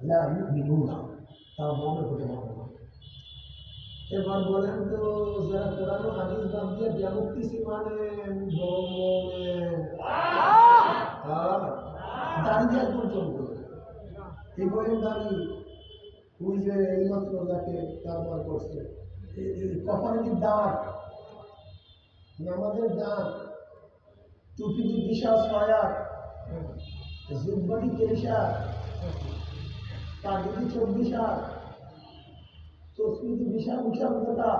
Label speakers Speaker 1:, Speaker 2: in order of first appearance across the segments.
Speaker 1: লা ইউমিনুনা, তারা মুমিন হতে পারবে না। এবার বলেন তো, যারা কোরআন ও হাদিস বাদ দিয়ে বিমুক্তি মানে দাঁড়িয়ে পর্যন্ত এই বইয়ের দাঁড়ি ওই যে এইমাত্র যাকে ব্যবহার করছে কপালের দাঁত, নামাজের দাঁত, টুপিটি বিশাল ছয়াত, জিব্বাটি 23 পাগড়ি 24, তসবিটি বিশাল বিশাল কথা।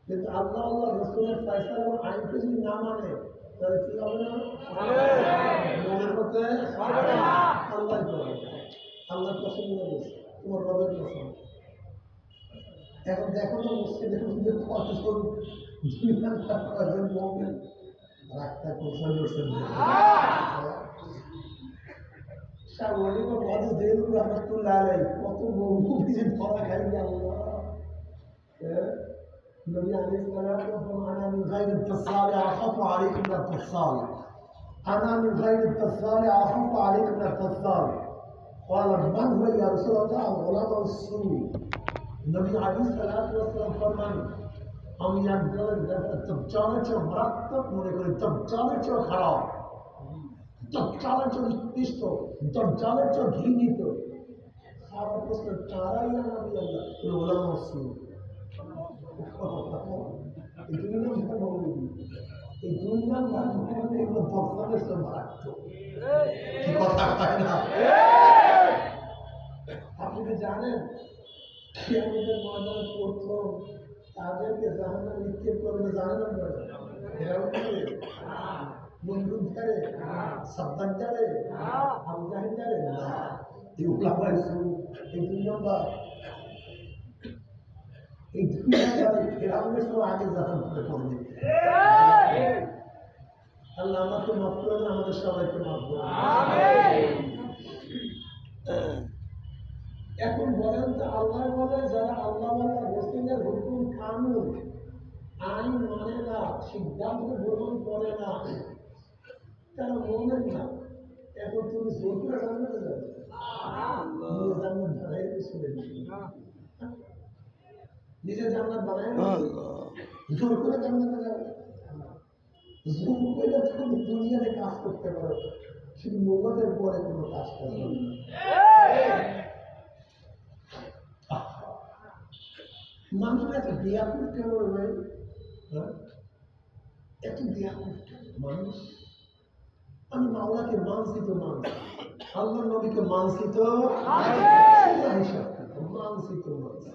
Speaker 1: কিন্তু আল্লাহ আল্লাহ রসুলের ফয়সালা এবং আইনকে যদি না মানে তাহলে কি হবে না? মনের মধ্যে আল্লাহ করে, আল্লাহ পছন্দ করেছে, তোমার রবের পছন্দ। এখন দেখো তো মসজিদের মধ্যে কতজন কয়জন মুমিন রাখতে কোথায় করছেন। কত মুভি ধরা খাই আল্লাহ। النبي عليه الصلاة والسلام أنا من غير اتصال أخاف عليكم من الاتصال، أنا من غير اتصال أخاف عليكم من الاتصال. قال من هو يا رسول الله؟ الغلام السوء. النبي عليه الصلاة والسلام فرمان আমি একজন দজ্জালের চেয়ে মারাত্মক মনে করি, দজ্জালের চেয়ে খারাপ, দজ্জালের চেয়ে নিকৃষ্ট, দজ্জালের চেয়ে ঘৃণিত। সাহাবা প্রশ্ন, কারাই না নবী আল্লাহ? গোলাম রাসূল। এই দুই নাম মৌলবী, এই দুই নাম এগুলো দজ্জালের চেয়ে মারাত্মক। কি কথা হয় না? আপনি কি জানেন কিয়ামতের ময়দানে প্রথম তাদেরকে জাহান্নামে নিক্ষেপ করবে জানেন আপনারা? ফেরাউন করে, নমরুদ করে, সাদ্দাম করে, আবু জাহেল করে না। এই উলামায়ে সূ, এই দুই নম্বর, এই দুই নম্বর ফেরাউনের সব আগে জাহান্নামে পড়বে। আল্লাহ আমাকে মাফ করে দেন, আমাদের সবাইকে মাফ করে দেন। এখন বলেন তো, আল্লাহ বলে যারা আল্লাহ রসুলের হুকুম কানুন আইন মানে না, সিদ্ধান্ত গ্রহণ করে না, তারা বললেন না। এখন তুমি জোর করে জানতে যাবে, জান্নাত বানাই শুনে নিজে জান্নাত বানাই জোর করে জান্নাতে যাবে। জোর করে তুমি দুনিয়াতে কাজ করতে পারো, শুধু মোবাইলের পরে কোনো কাজ করবে না। মানুষ এত ব্যাকুল কেন ভাই? এত ব্যাকুল মানুষ? আমি মাওলাকে মানছি তো মানছি, আল্লাহ নবীকে মানছি তো মানছি তো মানছি।